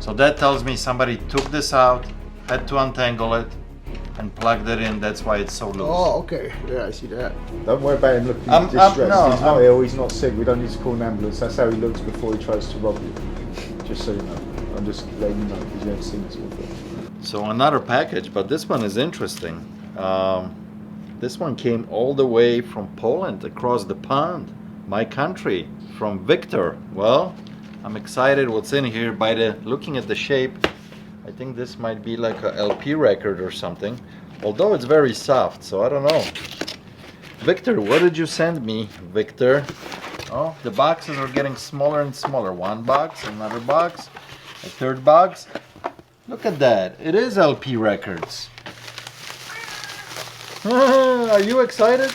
So that tells me somebody took this out, had to untangle it, and plugged it in. That's why it's so loose. Oh, okay. Yeah, I see that. Don't worry about him looking distressed. He's not ill, he's not sick. We don't need to call an ambulance. That's how he looks before he tries to rob you. Just so you know. I'm just letting you know because you haven't seen this before. So another package, but this one is interesting. This one came all the way from Poland, across the pond, my country, from Victor. Well, I'm excited what's in here. By looking at the shape, I think this might be like a LP record or something. Although it's very soft, so I don't know. Victor, what did you send me, Victor? Oh, the boxes are getting smaller and smaller. One box, another box, a third box. Look at that. It is LP records. Are you excited?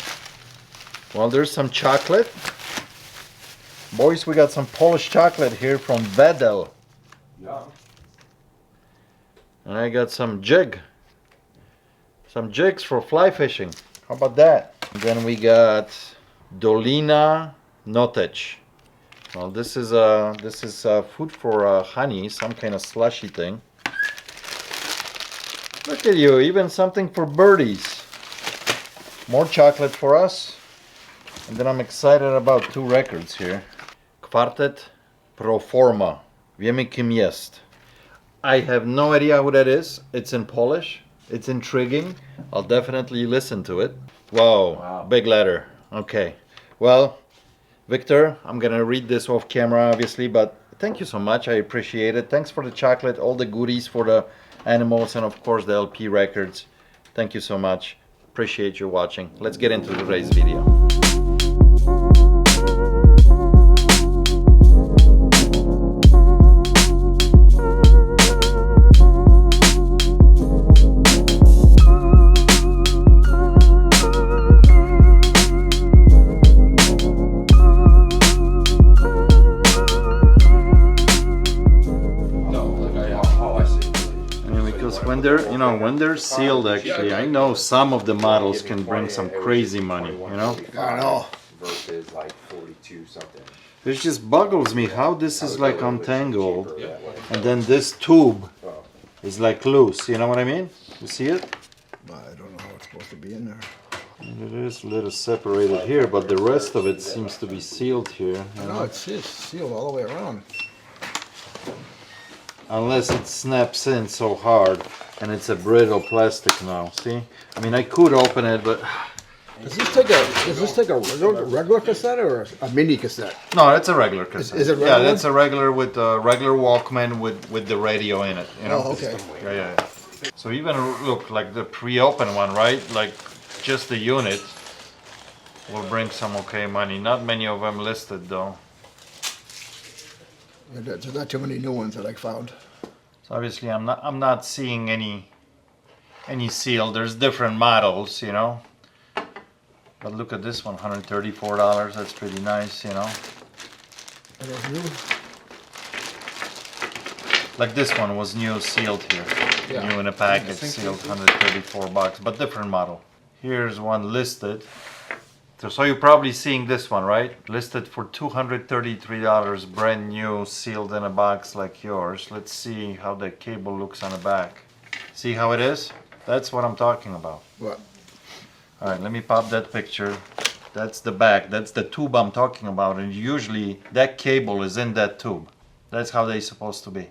Well, there's some chocolate. Boys, we got some Polish chocolate here from Wedel. Yeah. And I got some jig. Some jigs for fly fishing. How about that? And then we got Dolina Notech. Well, this is food for honey, some kind of slushy thing. Look at you, even something for birdies. More chocolate for us. And then I'm excited about two records here. Kwartet Pro Forma. Wiemy kim jest. I have no idea who that is. It's in Polish. It's intriguing. I'll definitely listen to it. Whoa, wow. Big letter. Okay. Well, Victor, I'm gonna read this off camera obviously, but thank you so much. I appreciate it. Thanks for the chocolate, all the goodies for the animals, and of course the LP records. Thank you so much. Appreciate you watching. Let's get into today's video. When they're sealed, actually, I know some of the models can bring some crazy money, you know? I know. Versus like 42 something. It just boggles me how this is like untangled, and then this tube is like loose, you know what I mean? You see it? I don't know how it's supposed to be in there. It is a little separated here, but the rest of it seems to be sealed here. No, it's sealed all the way around. Unless it snaps in so hard, and it's a brittle plastic now. See? I mean, I could open it, but Does this take a regular cassette or a mini cassette? no, it's a regular cassette. Is it Yeah, regular? that's a regular with a regular Walkman with the radio in it. You know? Oh, okay. Yeah. So even look like the pre-open one, right? Like just the unit will bring some okay money. Not many of them listed though. There's not too many new ones that I found. So obviously I'm not seeing any seal. There's different models, you know. But look at this one, $134. That's pretty nice, you know. Are those new? Like this one was new, sealed here. Yeah. New in a package, sealed, $134, but different model. Here's one listed. So you're probably seeing this one, right? Listed for $233, brand new, sealed in a box like yours. Let's see how the cable looks on the back. See how it is? That's what I'm talking about. What? All right, let me pop that picture. That's the back. That's the tube I'm talking about. And usually that cable is in that tube. That's how they're supposed to be.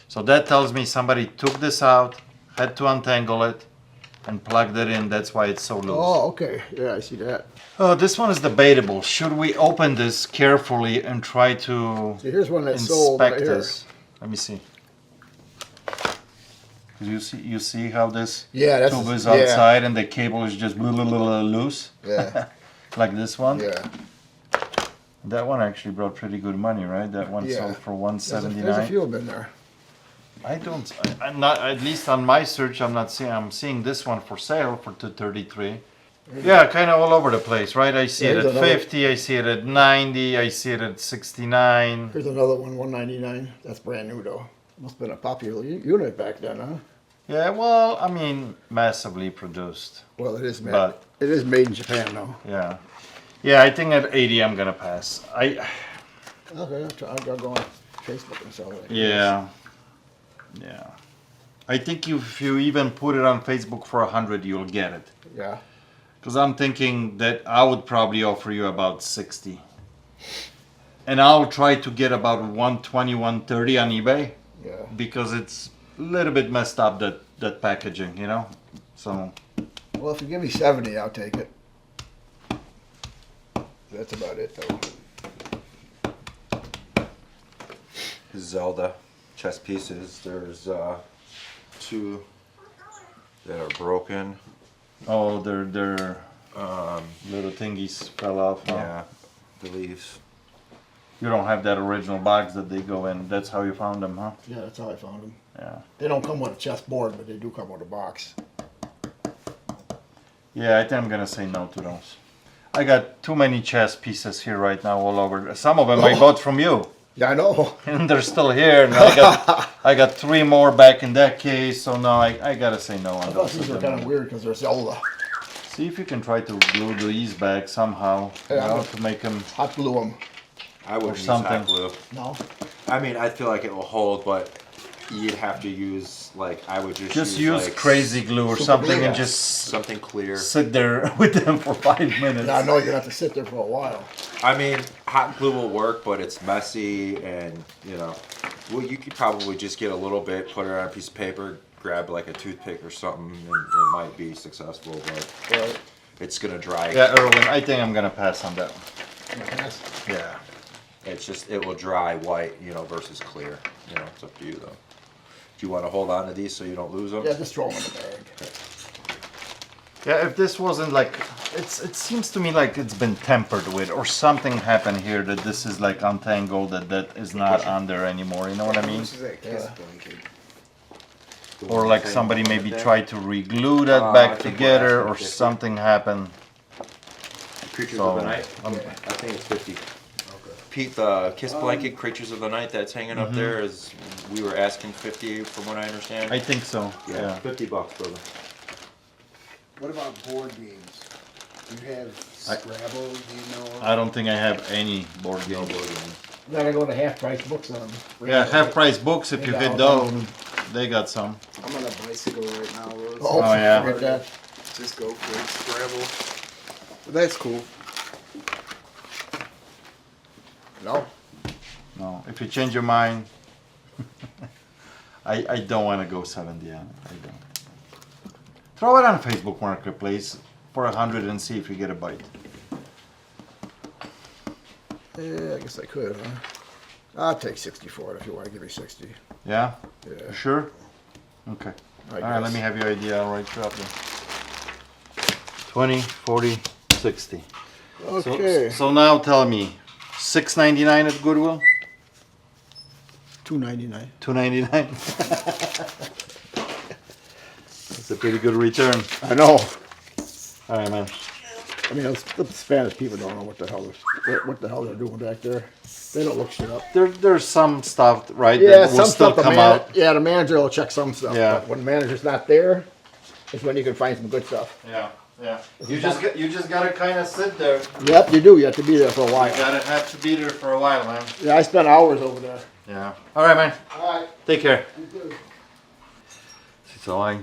So that tells me somebody took this out, had to untangle it, and plugged it in. That's why it's so loose. Oh, okay. Yeah, I see that. Oh, this one is debatable. Should we open this carefully and try to See, here's one that's sold right inspect here. this? Let me see. You see how this Yeah, tube is outside and the cable is just loose? Yeah. Like this one? Yeah. That one actually brought pretty good money, right? That one sold for $179. There's a few of them in there. I'm not, at least on my search, I'm seeing this one for sale for $233. Yeah, kind of all over the place, right? I see it at 50, I see it at 90, I see it at 69. Here's another one, $199. That's brand new though. Must have been a popular unit back then, huh? Yeah, well, I mean, massively produced. Well, it is made. But it is made in Japan though. yeah, yeah. I think at 80, I'm gonna pass. Okay, I'll go on Facebook and sell it. Yeah. Yeah. I think if you even put it on Facebook for 100, you'll get it. Yeah. Because I'm thinking that I would probably offer you about 60. And I'll try to get about 120, 130 on eBay. Yeah. Because it's a little bit messed up, that packaging, you know? So. Well, if you give me 70, I'll take it. That's about it, though. Zelda chess pieces. There's 2 that are broken. Oh, their little thingies fell off. Huh? Yeah, the leaves. You don't have that original box that they go in. That's how you found them, huh? Yeah, that's how I found them. Yeah. They don't come with a chessboard, but they do come with a box. Yeah, I think I'm gonna say no to those. I got too many chess pieces here right now all over. Some of them I bought from you. Yeah, I know. And they're still here. And I got 3 more back in that case. So no, I gotta say no on I thought those. these were kind of weird because they're Zelda. See if you can try to glue these back somehow, you Yeah, know, to make them Hot glue them. I wouldn't use something. hot glue. No? I mean, I feel like it will hold, but you'd have to use, like, I would just use like, crazy glue or super something glue, and yeah. just something clear. sit there with them for 5 minutes. Yeah, I know you're going to have to sit there for a while. I mean, hot glue will work, but it's messy and, you know, well, you could probably just get a little bit, put it on a piece of paper, grab like a toothpick or something, and it might be successful, but Right. it's gonna dry. Yeah, Erwin, I think I'm gonna pass on that. Yeah. It's just, it will dry white, you know, versus clear. You know, it's up to you though. Do you want to hold on to these so you don't lose them? Yeah, just throw them in the bag. Yeah, if this wasn't like, it seems to me like it's been tampered with or something happened here that this is like untangled, that is not on there anymore, you know what I mean? This is a kiss blanket. Or like somebody maybe tried to re-glue that I back think together we're or asking 50. something happened. Creatures So, of the Night? um, I think it's 50. Pete, the kiss blanket, Creatures of the Night that's hanging up there is, we were asking 50 from what I understand. I think so, yeah. $50, brother. What about board games? Do you have Scrabble? Do you know? I don't think I have any board games. Then I go to half price books on them. Yeah, half price books if you hit those, they got some. I'm on a bicycle right now, Rose. Oh, yeah. forget that. Just go for it. Scrabble. But that's cool. No. No, if you change your mind, I don't want to go 70 on it. I don't. Throw it on Facebook Marketplace for 100 and see if you get a bite. Yeah, I guess I could, huh? I'll take 60 for it if you want to give me 60. Yeah? Yeah. You sure? Okay. All right, let me have your idea. I'll write you up there. 20, 40, 60. Okay. So now tell me, $6.99 at Goodwill? $2.99. $2.99? That's a pretty good return. I know. All right, man. I mean, the Spanish people don't know what the hell they're doing back there. They don't look shit up. There's some stuff, right, Yeah, that will some still stuff come out. Yeah, the manager will check some stuff. Yeah. But when the manager's not there, is when you can find some good stuff. Yeah, yeah. You just gotta kind of sit there. Yep, you do. You have to be there for a while. You gotta have to be there for a while, man. Yeah, I spent hours over there. Yeah. All right, man. All right. Take care. You too. So I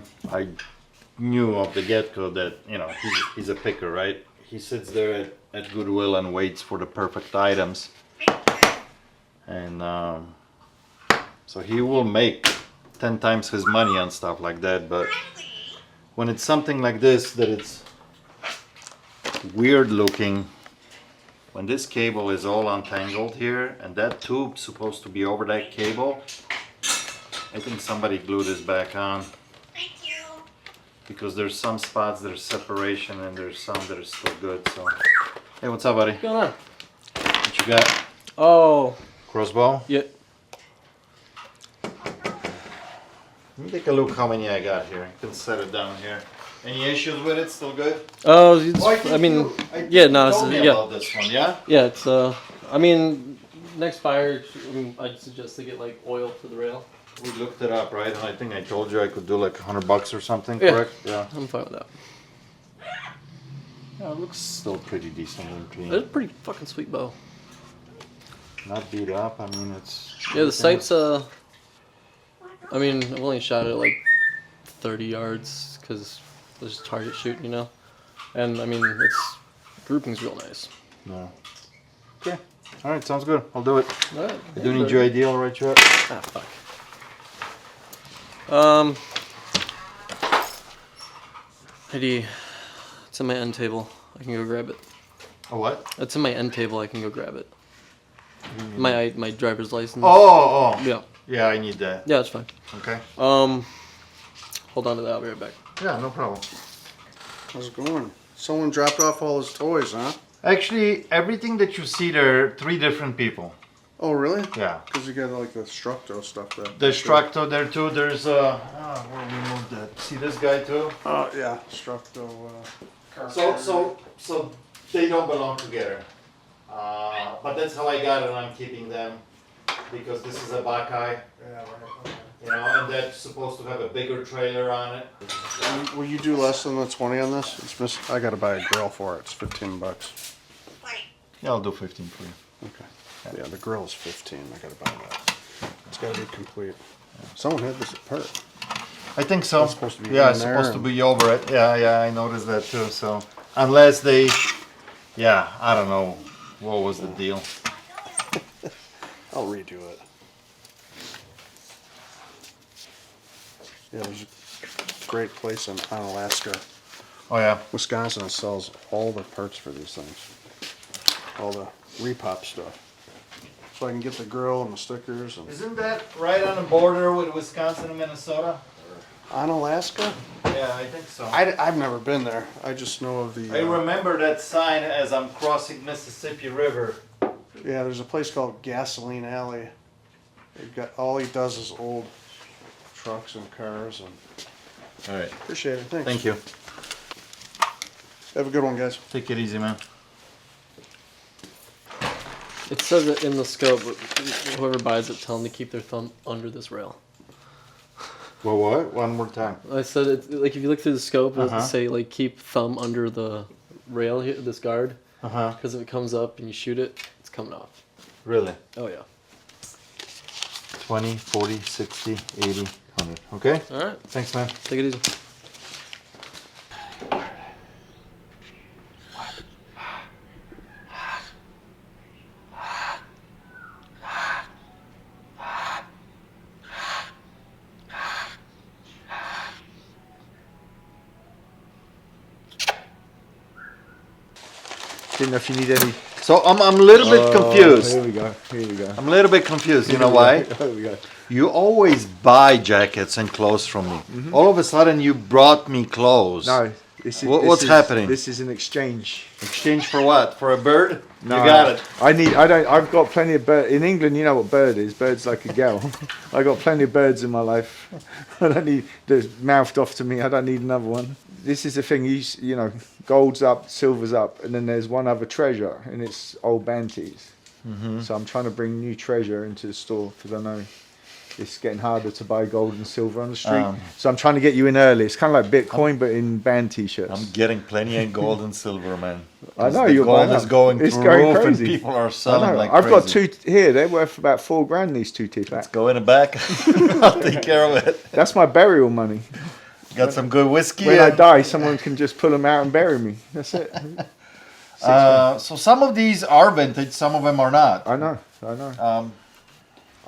knew of the get-go that, you know, he's a picker, right? He sits there at Goodwill and waits for the perfect items. And so he will make 10 times his money on stuff like that, but when it's something like this that it's weird looking, when this cable is all untangled here and that tube's supposed to be over that cable, I think somebody glued this back on. Because there's some spots there's separation and there's some that are still good. So, hey, what's up, buddy? What's going on? What you got? Oh, Crossbow? yeah. Let me take a look how many I got here. I can set it down here. Any issues with it? Still good? Oh, Oh, mean, think yeah, you no, told it's, me yeah, about this one, yeah? yeah. It's I mean, next fire, I'd suggest to get like oil for the rail. We looked it up, right? And I think I told you I could do like $100 or something, Yeah. correct? Yeah. I'm fine with that. Yeah, it looks still pretty decent and clean. It's a pretty fucking sweet bow. Not beat up. I mean, it's. Yeah, the sights I mean, I've only shot it like 30 yards because there's target shooting, you know. And I mean, it's grouping's real nice. No. Okay. All right, sounds good. I'll do it. All right. You do need your ID all right, Chuck? Ah, fuck. ID. It's in my end table. I can go grab it. A what? It's in my end table. I can go grab it. My driver's license. Oh. Yeah. Yeah, I need that. Yeah, it's fine. Okay. Hold on to that. I'll be right back. Yeah, no problem. How's it going? Someone dropped off all his toys, huh? Actually, everything that you see there, 3 different people. Oh, really? Yeah. Because you got like the Structo stuff there. There's Structo there too. There's where we moved that. See this guy too? Oh, yeah. Structo. So they don't belong together. But that's how I got it. I'm keeping them because this is a Buckeye. Yeah, right. You know, and that's supposed to have a bigger trailer on it. Will you do less than the 20 on this? I gotta buy a grill for it. It's $15. Yeah, I'll do 15 for you. Okay. Yeah, the grill's 15. I gotta buy that. It's gotta be complete. Someone had this at Perk. I think so. It's supposed to be yeah, in it's there supposed to and- be over it. Yeah, I noticed that too. So unless they, yeah, I don't know what was the deal. I'll redo it. Yeah, there's a great place in Alaska. Oh yeah. Wisconsin that sells all the parts for these things. All the repop stuff. So I can get the grill and the stickers. And Isn't that right on the border with Wisconsin and Minnesota? on Alaska? Yeah, I think so. I've never been there. I just know of the... I remember that sign as I'm crossing Mississippi River. Yeah, there's a place called Gasoline Alley. All he does is old trucks and cars. And All right. appreciate it. Thanks. Thank you. Have a good one, guys. Take it easy, man. It says it in the scope, but whoever buys it, tell them to keep their thumb under this rail. Well, what? One more time. I said it, like if you look through the scope, it'll Uh-huh. say like keep thumb under the rail here, this guard, Uh-huh. because if it comes up and you shoot it, it's coming off. Really? Oh yeah. 20, 40, 60, 80, 100. Okay? All right, Thanks, man. take it easy. Didn't know if you need any. So I'm a little bit confused. Here we go. Here we go. I'm a little bit confused. You know why? Here we go. You always buy jackets and clothes from me. All of a sudden, you brought me clothes. No, this is. What's happening? This is an exchange. Exchange for what? For a bird? No, You got it. I've got plenty of bird in England. You know what bird is? Bird's like a girl. I got plenty of birds in my life. I don't need the mouthed off to me. I don't need another one. This is the thing. You know, gold's up, silver's up, and then there's one other treasure, and it's old Banties. So I'm trying to bring new treasure into the store because I know it's getting harder to buy gold and silver on the street. So I'm trying to get you in early. It's kind of like Bitcoin, but in band t-shirts. I'm getting plenty of gold and silver, man. I know The you're gold buying is them. going It's through going roof crazy. and people are I selling know. like I've got crazy. 2 here. They're worth about $4,000. These 2 teeth. Let's go in the back. I'll take care of it. That's my burial money. Got some good whiskey. When I and- die, someone can just pull them out and bury me. That's it. So some of these are vintage, some of them are not. I know.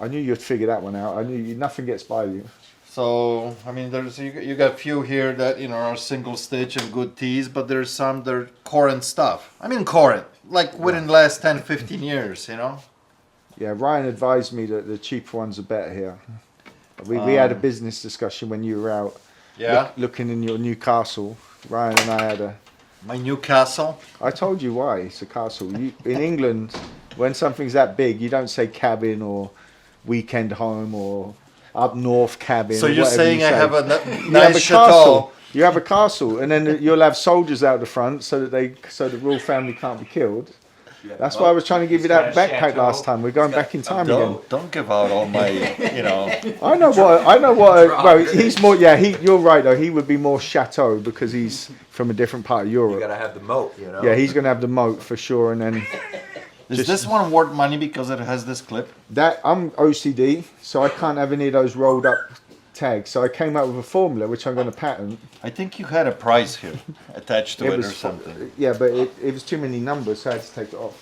I knew you'd figure that one out. I knew nothing gets by you. So I mean, you got a few here that are single stitch and good tees, but there's some that are current stuff. I mean current, like within the last 10, 15 years, Yeah, Ryan advised me that the cheaper ones are better here. We had a business discussion when you were out Yeah, looking in your new castle. Ryan and I had a... my new castle. I told you why it's a castle. In England, when something's that big, you don't say cabin or weekend home or up north cabin. So or you're whatever saying you I say. have a You nice have a chateau? castle. You have a castle, and then you'll have soldiers out the front so the royal family can't be killed. That's why I was trying to give you that backpack last time. We're going back in time again. Don't give out all my, I know what. Well, he's more. Yeah, you're right though. He would be more chateau because he's from a different part of Europe. You gotta have the moat, Yeah, he's gonna have the moat for sure, and then Is this one worth money because it has this clip? that I'm OCD, so I can't have any of those rolled up tag. So I came up with a formula which I'm going to patent. I think you had a price here attached to it or was something. Yeah, but it was too many numbers, so I had to take it off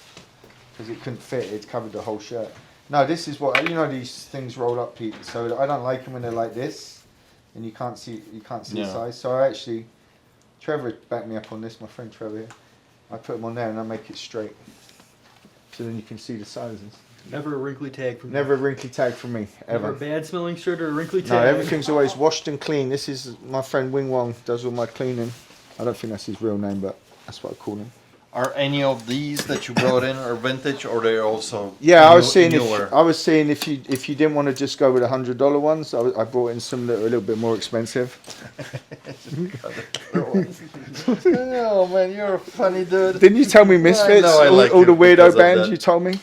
because it couldn't fit. It covered the whole shirt. No, this is what, you know, these things roll up, Pete. So I don't like them when they're like this, and you can't see the Yeah. size. So I actually, Trevor backed me up on this. My friend Trevor here. I put them on there and I make it straight, so then you can see the sizes. Never a wrinkly tag from Never a wrinkly tag from me Never ever. a bad smelling shirt or a wrinkly tag. No, everything's always washed and clean. This is my friend Wing Wong, does all my cleaning. I don't think that's his real name, but that's what I call him. Are any of these that you brought in are vintage, or they're also Yeah, I was seeing newer? if you didn't want to just go with $100 ones, I brought in some that are a little bit more expensive. Oh man, you're a funny dude. Didn't you tell me Misfits? know I like all the you because weirdo of bands that. you told me.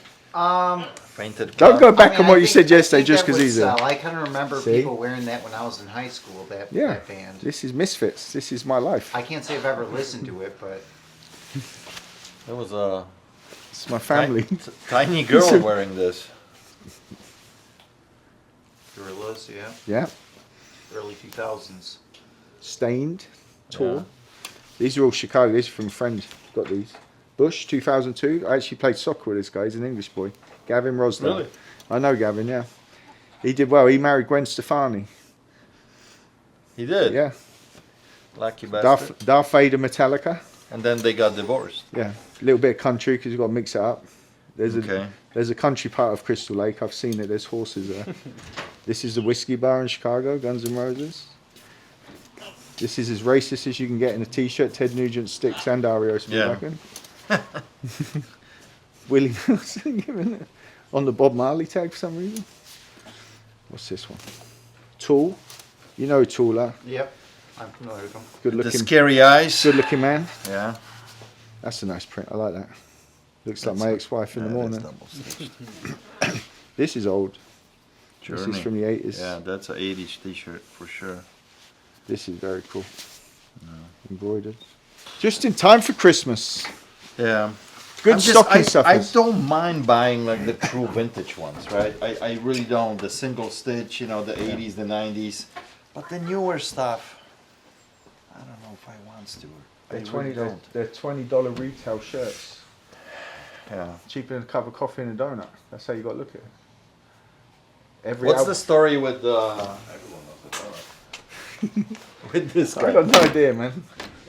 Painted. Don't go cloud. back on what I you think- said yesterday I think just that because he's would there. sell. I kind of remember See? people wearing that when I was in high school. That band. This is Misfits. This is my life. I can't say I've ever listened to it, but There was a It's my family. tiny girl wearing this. Gorillas, yeah, Yeah. early 2000s. Stained. Tall. Yeah. These are all Chicago. These are from a friend. Got these. Bush, 2002. I actually played soccer with this guy. He's an English boy. Gavin Rosdale. Really? I know Gavin, yeah. He did well. He married Gwen Stefani. He did. Yeah. Lucky bastard. Darth Vader Metallica. And then they got divorced. Yeah. A little bit of country because you've got to mix it up. Okay. There's a country part of Crystal Lake. I've seen it. There's horses there. This is the whiskey bar in Chicago, Guns N' Roses. This is as racist as you can get in a t-shirt. Ted Nugent, Styx and REO Speedwagon. Willie Nelson giving it on the Bob Marley tag for some reason. What's this one? Tool. You know Tool, huh? Yep, I'm familiar with them. Good The looking, scary eyes. good looking man. Yeah. That's a nice print. I like that. Looks like my ex-wife in the morning. This is old. This is Journey. from the 80s. Yeah, that's an 80s t-shirt for sure. This is very cool. Embroidered. Just in time for Christmas. Yeah. Good I'm just- stocking I stuffers. don't mind buying like the true vintage ones, right? I really don't. The single stitch, you know, the 80s, the 90s. But the newer stuff, I don't know if I want to. I really don't. They're $20 retail shirts. Yeah. Cheaper than a cup of coffee and a donut. That's how you got to look at it. Every What's al- the story with with this I guy? got no idea, man.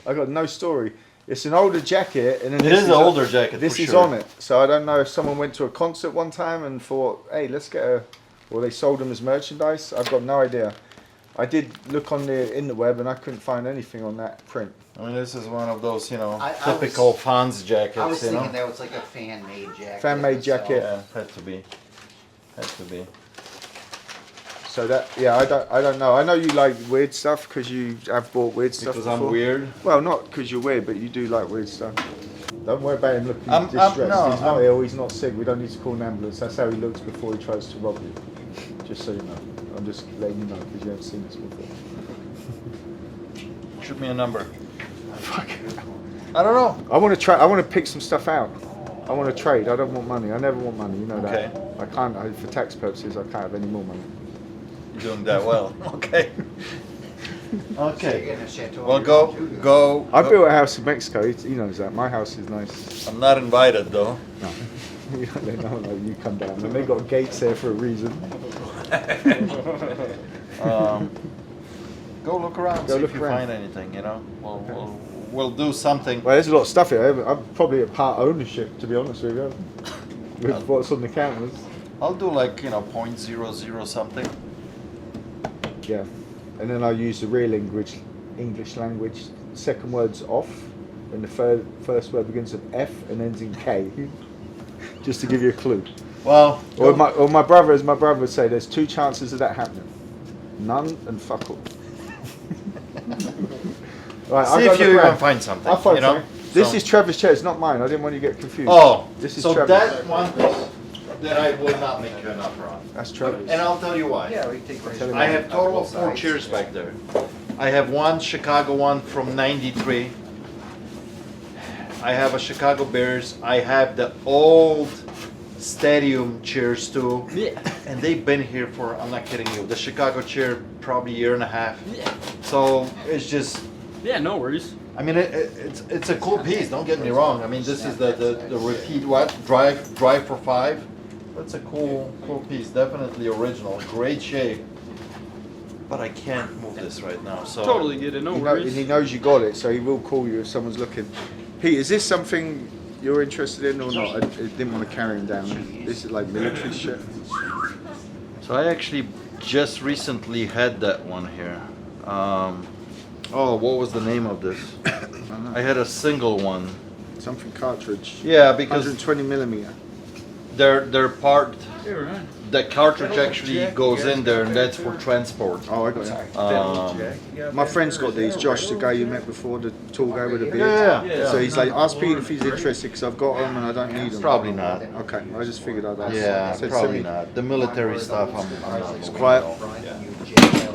I got no story. It's an older jacket, and then It this is an older jacket. This for is sure. on it, so I don't know if someone went to a concert one time and thought, "Hey, let's get a," or they sold them as merchandise. I've got no idea. I did look on the web and I couldn't find anything on that print. I mean, this is one of those, you know, I typical fans jackets. I was you know? thinking that was like a fan-made jacket. Fan-made jacket. Yeah, had to be. Had to be. So that, yeah, I don't know. I know you like weird stuff because you have bought weird stuff Because before. I'm weird. Well, not because you're weird, but you do like weird stuff. Don't worry about him looking I'm- distressed. no, he's not I'm- ill, he's not sick. We don't need to call an ambulance. That's how he looks before he tries to rob you. Just so you know. I'm just letting you know because you haven't seen this before. Shoot me a number. Fuck. I don't know. I want to try. I want to pick some stuff out. I want to trade. I don't want money. I never want money. You know that. Okay. I can't. For tax purposes, I can't have any more money. You're doing that well. Okay. So Okay. you're getting a chateau Well, of your own too, I though. go. built a house in Mexico. He knows that. My house is nice. I'm not invited though. No. They know, like, you come down. And they got gates there for a reason. Go look around. Go See look if you around. find anything. You know, we'll do something. Well, there's a lot of stuff here. I'm probably at part ownership, to be honest with you. With what's on the counters. I'll do like 0.00 something. Yeah. And then I use the real English language. Second word's off, and the first word begins with F and ends in K. Just to give you a clue. Well, Or my brother, as my brother would say, there's 2 chances of that happening. None and fuck all. Right, see if you even find something. I'll find you know? something. This So- is Trevor's chair. It's not mine. I didn't want you to get confused. Oh, This is so Trevor's. that one that I will not make you an offer on. That's Trevor's. And I'll tell you why. Yeah, we can take pictures. I have total of 4 Both chairs sides. back there. I have one Chicago one from '93. I have a Chicago Bears. I have the old stadium chairs too. Yeah. And they've been here for, I'm not kidding you, the Chicago chair probably a year and a half. Yeah. So it's just, Yeah, no worries. I mean, it's a cool piece. Don't get me wrong. I mean, this is the repeat what drive for 5. That's a cool piece. Definitely original. Great shape. But I can't move this right now. So Totally get it, no He worries. knows you got it, so he will call you if someone's looking. Pete, is this something you're interested in or not? I didn't want to carry him down. This is like military shit. So I actually just recently had that one here. Oh, what was the name of this? I had a single one. Something cartridge. Yeah, because 120 millimeter. they're part. You're right. The cartridge actually goes in there, and that's for transport. Oh, I got it. My friend's got these. Josh, the guy you met before, the tall guy with the beard. Yeah. So he's like, ask Pete if he's interested because I've got them and I don't need them. Probably not. Okay, I just figured I'd ask. Yeah, Said probably Simi. not. The military stuff, I'm not. It's quiet.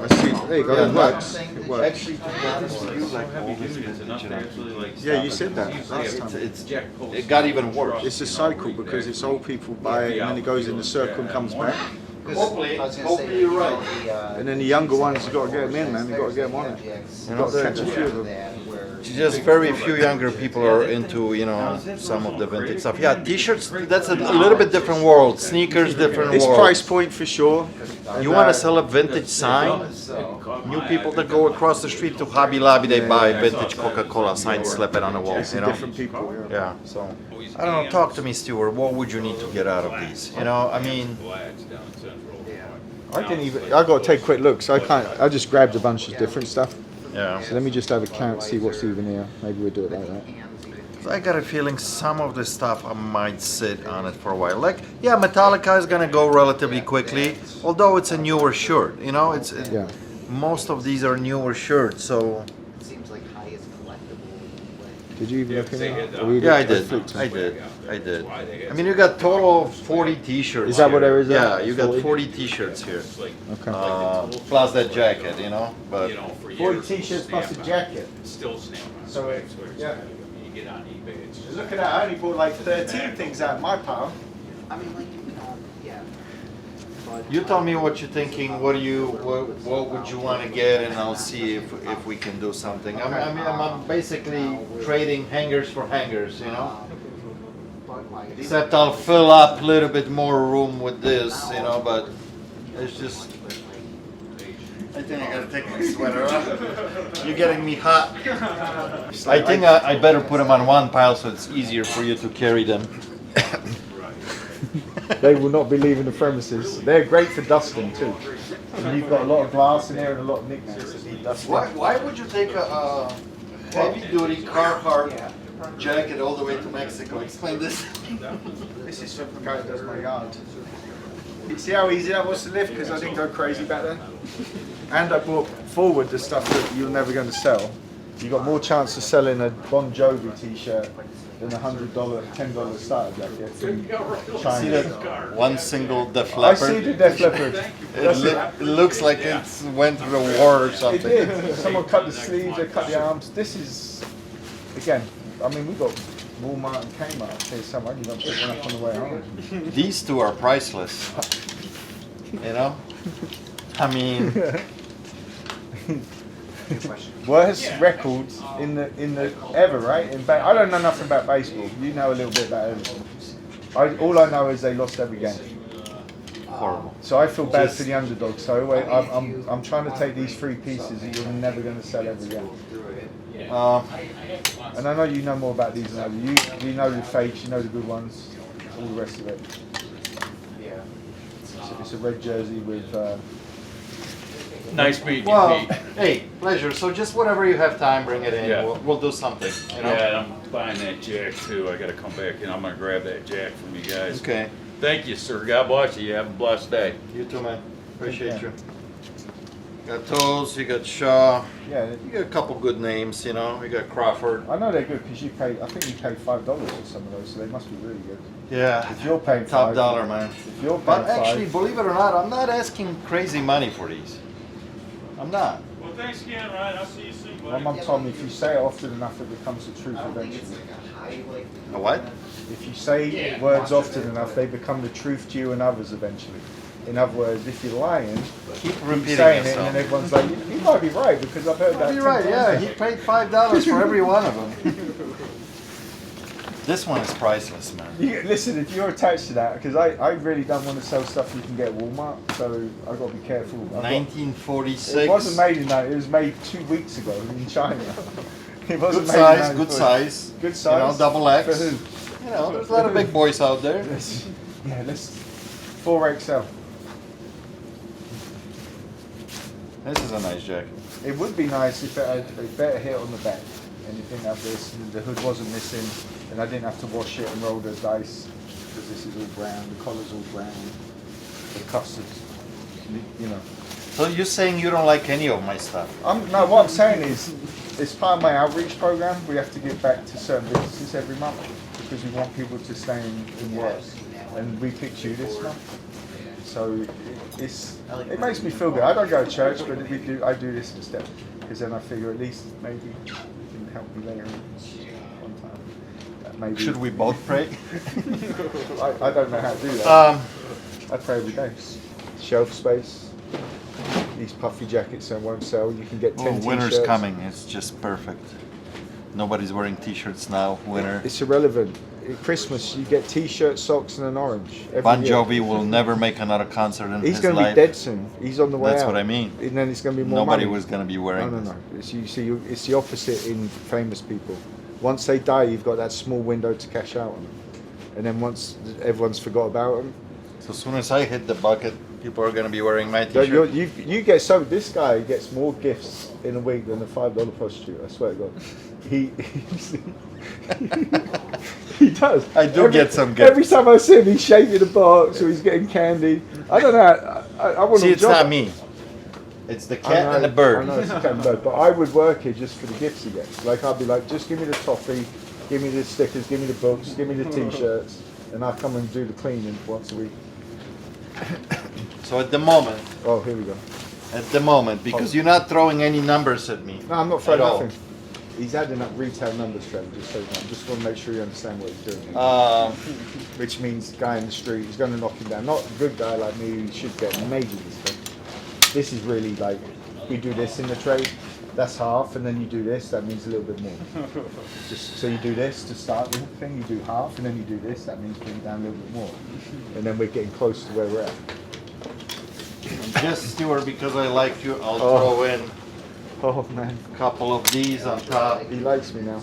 I see. There you go. Yeah, It works. It works. Actually, to be honest with you, like all this vintage, Yeah, you said that last time. it got even worse. It's a cycle because it's old people buy it and then it goes in the circle and comes back. Hopefully you're right. And then the younger ones, you got to get them in, man. You got to get them on it. You know, Catch a few of them. just very few younger people are into, you know, some of the vintage stuff. Yeah, t-shirts, that's a little bit different world. Sneakers, different It's world. price point for sure. You want to sell a vintage sign? New people that go across the street to Hobby Lobby, they buy vintage Coca-Cola sign, slap it on the wall, It's you know? different people. Yeah. Yeah, so, I don't know, talk to me, Stuart, what would you need to get out of these? You know, I mean, I didn't even. I got to take quick looks. I can't. I just grabbed a bunch of different stuff. yeah. So let me just have a count, see what's even here. Maybe we'll do it like that. I got a feeling some of this stuff I might sit on it for a while. Like, yeah, Metallica is gonna go relatively quickly, although it's a newer shirt, you know, Yeah. most of these are newer shirts, so. Seems like highest collectible. Did you even look at it? Or you Yeah, I flicked did. them? I did. I mean, you got total of 40 t-shirts. Is that what here. there is there? Yeah, you got 40? 40 t-shirts here. Okay. Plus that jacket, you know, but. 40 t-shirts plus a jacket. Still snap. So yeah. You get on eBay, it's just. Look at that. I only bought like 13 things out of my pile. I mean, like, you know, yeah. But, You tell me what you're thinking. What would you want to get, and I'll see if we can do something. I'm basically trading hangers for hangers, you know. but like, Except I'll fill up a little bit more room with this, you know. But it's just. I think I gotta take my sweater off. You're getting me hot. I think I better put them on one pile so it's easier for you to carry them. They will not be leaving the premises. They're great for dusting too. And you've got a lot of glass in there and a lot of knickknacks that need dusting. Why would you take a heavy-duty Carhartt jacket all the way to Mexico? Explain this. This is for the guy that does my yard. You see how easy that was to lift because I didn't go crazy back then? And I brought forward the stuff that you're never going to sell. You got more chance of selling a Bon Jovi t-shirt than a $100, $10 starter jacket from China. See that one single Def I see Leppard? the Def Leppard. It looks like it went through the war or It something. did. Someone cut the sleeves, they cut the arms. This is, again, I mean, we got Walmart and Kmart here somewhere. You don't pick one up on the way home. These two are priceless. You know? I mean, Worst records in the ever, right? I don't know nothing about baseball. You know a little bit about everything. All I know is they lost every game. horrible. So I feel bad for the underdog. So I'm trying to take these 3 pieces that you're never going to sell ever again. And I know you know more about these than I do. You know the fakes, you know the good ones, all the rest of it. yeah. It's a red jersey with. Nice meeting you, Well, Pete. hey, pleasure. So just whatever you have time, bring it in. Yeah. We'll do something. You know? Yeah, and I'm buying that jack too. I gotta come back and I'm gonna grab that jack from you guys. Okay. Thank you, sir. God bless you. Have a blessed day. You too, man. Appreciate Yeah. you. Got Toes, you got Shaw, Yeah, you got a couple good names, you know. You got Crawford. I know they're good because you paid. I think you paid $5 for some of those, so they must be really good. Yeah. If you're paying Top $5, dollar, man. If you're paying But actually, $5, believe it or not, I'm not asking crazy money for these. I'm not. Well, thanks again, Ryan. I'll see you soon, buddy. My mum told me if you say it often enough, it becomes the truth eventually. A what? If you say words often enough, they become the truth to you and others eventually. In other words, if you're lying, Keep keep repeating saying it, yourself. and then everyone's like, you might be right because I've heard that. You're 10 right, times yeah. now." He paid $5 for every one of them. This one is priceless, man. Listen, if you're attached to that, because I really don't want to sell stuff you can get at Walmart, so I've got to be careful. 1946. It wasn't made in that. It was made 2 weeks ago in China. It wasn't Good made in size, that good before. size. Good You know, size. double X. For who? You know, there's a lot of big boys out there. Yeah, let's 4XL. This is a nice jacket. It would be nice if it had a better hit on the back and it didn't have this and the hood wasn't missing and I didn't have to wash it and roll the dice because this is all brown, the collar's all brown, the cuffs are, you know. So you're saying you don't like any of my stuff? No, what I'm saying is, it's part of my outreach program. We have to give back to certain businesses every month because we want people to stay in work. And we picked you this month. So it makes me feel good. I don't go to church, but I do this instead because then I figure at least maybe you can help me later one time. Maybe. Should we both pray? I don't know how to do that. I pray every day. Shelf space. These puffy jackets that won't sell. You can get 10 t-shirts. Winter's coming. It's just perfect. Nobody's wearing t-shirts now. Winter. It's irrelevant. At Christmas, you get t-shirts, socks, and an orange. Every Bon year. Jovi will never make another concert in He's his going to be life. dead soon. He's on the way That's out. what I mean. And then it's going to be more Nobody money. was going to be wearing No. this. It's the opposite in famous people. Once they die, you've got that small window to cash out on them. And then once everyone's forgot about them, So as soon as I hit the bucket, people are going to be wearing my so t-shirt. you get so. This guy gets more gifts in a week than a $5 prostitute. I swear to God. He does. I do get some gifts. Every time I see him, he's shaking a box or he's getting candy. I don't know. I want See, to it's not me. It's the cat and the bird. I know it's the cat and bird, but I would work here just for the gifts he gets. Like I'd be like, just give me the toffee, give me the stickers, give me the books, give me the t-shirts, and I'll come and do the cleaning once a week. So at the moment, Oh, here we go. because you're not throwing any numbers at me. No, I'm not throwing At all. nothing. He's adding up retail numbers, Trevor, just so you know. I just want to make sure you understand what he's doing. Which means guy in the street, he's going to knock him down. Not a good guy like me who should get major stuff. This is really like, we do this in the trade, that's half, and then you do this, that means a little bit more. Just so you do this to start the thing, you do half, and then you do this, that means bring it down a little bit more. And then we're getting close to where we're at. Just Stuart, because I like you, I'll Oh. throw in Oh man, a couple of these on top. he likes me now.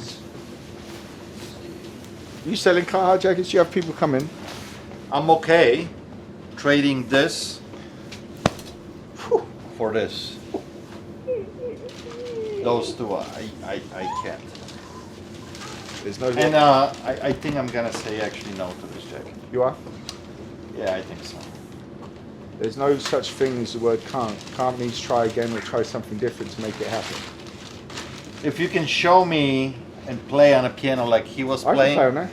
You selling Carhartt jackets? You have people come in? I'm okay trading this for this. Those two, I can't. There's no. And I think I'm gonna say actually no to this jacket. You are? Yeah, I think so. There's no such thing as the word can't. Can't means try again or try something different to make it happen. If you can show me and play on a piano like he was I can playing, play on that.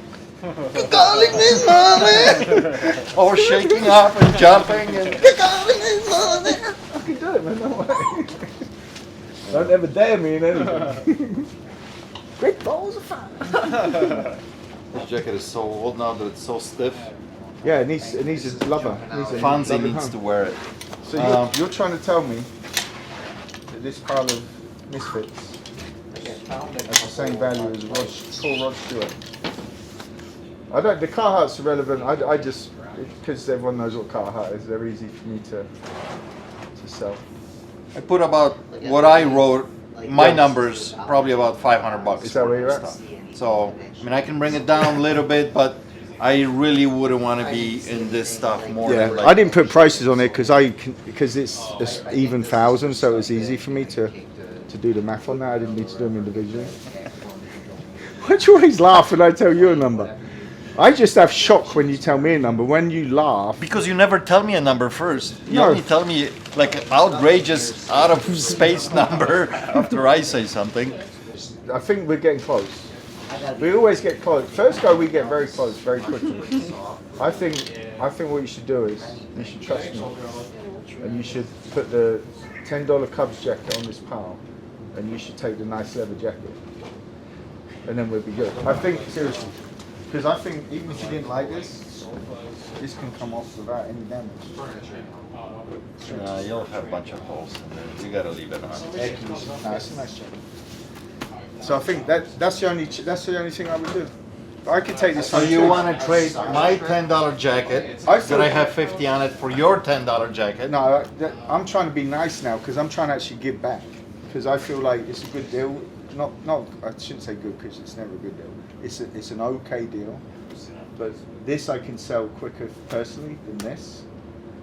calling this morning, or shaking up and jumping and calling this morning. I can do it, man. Don't worry. Don't ever dare me in anything. Great balls of fire. This jacket is so old now that it's so stiff. Yeah, it needs a lover. Fonzie needs to wear it. So you're trying to tell me that this pile of misfits has the same value as full Rod Stewart? I don't. The Carhartt's irrelevant. I just because everyone knows what Carhartt is. They're easy for me to sell. I put about what I wrote, my numbers, probably about $500. Is that where you're at? stuff. So I mean, I can bring it down a little bit, but I really wouldn't want to be in this stuff more. Yeah, than like, I didn't put prices on it because it's even thousands, so it was easy for me to do the math on that. I didn't need to do them individually. Why do you always laugh when I tell you a number? I just have shock when you tell me a number. When you laugh, Because you never tell me a number first. You No. only tell me like an outrageous, out of space number after I say something. I think we're getting close. We always get close. First go, we get very close very quickly. I think what you should do is you should trust me, and you should put the $10 Cubs jacket on this pile, and you should take the nice leather jacket, and then we'll be good. I think seriously, because I think even if you didn't like this can come off without any damage. You'll have a bunch of holes in there. You gotta leave it on. Air conditioning. No, it's a nice jacket. So I think that's the only thing I would do. I could take this. So you want to trade my $10 jacket that I have 50 on it for your $10 jacket? No, I'm trying to be nice now because I'm trying to actually give back. Because I feel like it's a good deal. Not I shouldn't say good because it's never a good deal. It's an okay deal. But this I can sell quicker personally than this.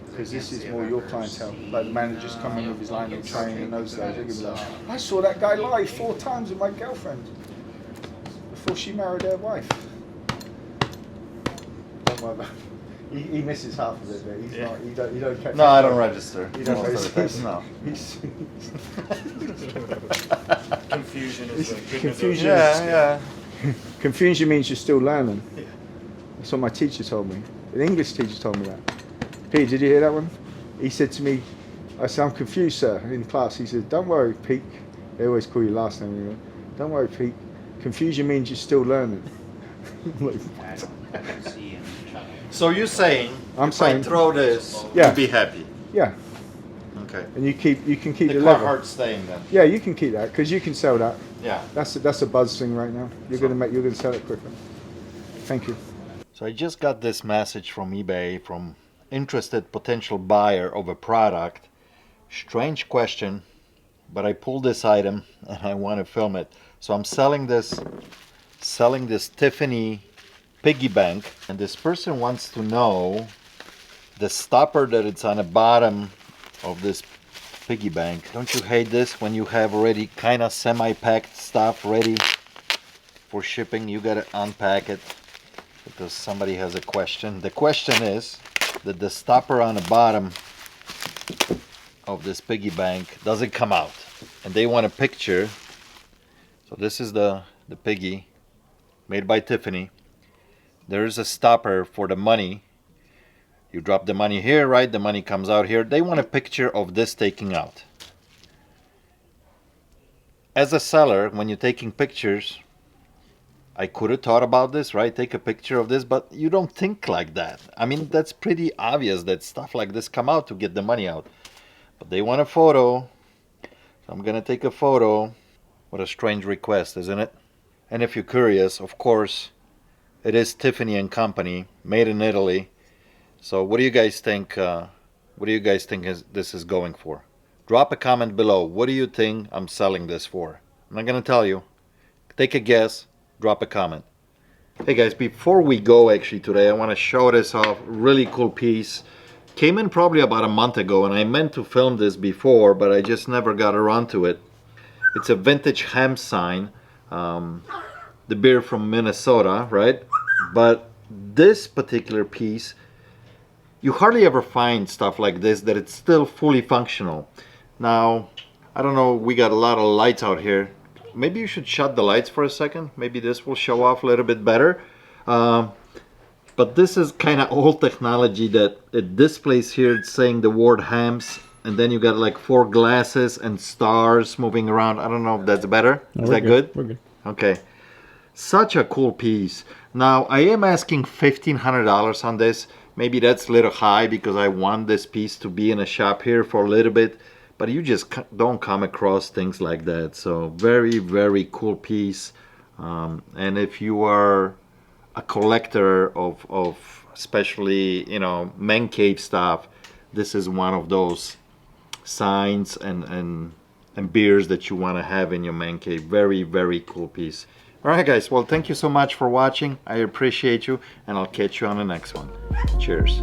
Because this is more your clientele. Like the manager's coming with his line of training and those guys. They're gonna be like, I saw that guy live 4 times with my girlfriend before she married her wife. Don't worry about it. He misses half of it, but he's not. You don't catch. No, I don't register. You don't register. No. Confusion is a good Confusion. Yeah. Confusion means you're still learning. That's what my teacher told me. An English teacher told me that. Pete, did you hear that one? He said to me, I said, I'm confused, sir, in class. He said, don't worry, Pete. They always call you last name. You know? Don't worry, Pete. Confusion means you're still learning. Like, So you're saying I'm if saying, I throw this, Yeah. you'll be happy? yeah. Okay. And you can keep The the leather. Carhartt's staying then? Yeah, you can keep that because you can sell that. Yeah. That's a buzz thing right now. You're gonna sell it quicker. Thank you. So I just got this message from eBay from interested potential buyer of a product. Strange question, but I pulled this item and I want to film it. So I'm selling this Tiffany piggy bank, and this person wants to know the stopper that it's on the bottom of this piggy bank. Don't you hate this when you have already kind of semi-packed stuff ready for shipping? You gotta unpack it because somebody has a question. The question is that the stopper on the bottom of this piggy bank doesn't come out, and they want a picture. So this is the piggy made by Tiffany. There's a stopper for the money. You drop the money here, right? The money comes out here. They want a picture of this taking out. As a seller, when you're taking pictures, I could have thought about this, right? Take a picture of this, but you don't think like that. I mean, that's pretty obvious that stuff like this come out to get the money out. But they want a photo. So I'm gonna take a photo. What a strange request, isn't it? And if you're curious, of course, it is Tiffany and Company, made in Italy. So what do you guys think? What do you guys think this is going for? Drop a comment below. What do you think I'm selling this for? I'm not gonna tell you. Take a guess. Drop a comment. Hey guys, before we go actually today, I want to show this off. Really cool piece. Came in probably about a month ago, and I meant to film this before, but I just never got around to it. It's a vintage ham sign. The beer from Minnesota, right? But this particular piece, you hardly ever find stuff like this that it's still fully functional. Now, I don't know, we got a lot of lights out here. Maybe you should shut the lights for a second. Maybe this will show off a little bit better. But this is kind of old technology that it displays here. It's saying the word hams, and then you got like 4 glasses and stars moving around. I don't know if that's better. No, is that good? We're good. Okay. Such a cool piece. Now, I am asking $1,500 on this. Maybe that's a little high because I want this piece to be in a shop here for a little bit. But you just don't come across things like that. So very, very cool piece. And if you are a collector of especially, you know, man cave stuff, this is one of those signs and beers that you want to have in your man cave. Very, very cool piece. All right, guys. Well, thank you so much for watching. I appreciate you, and I'll catch you on the next one. Cheers.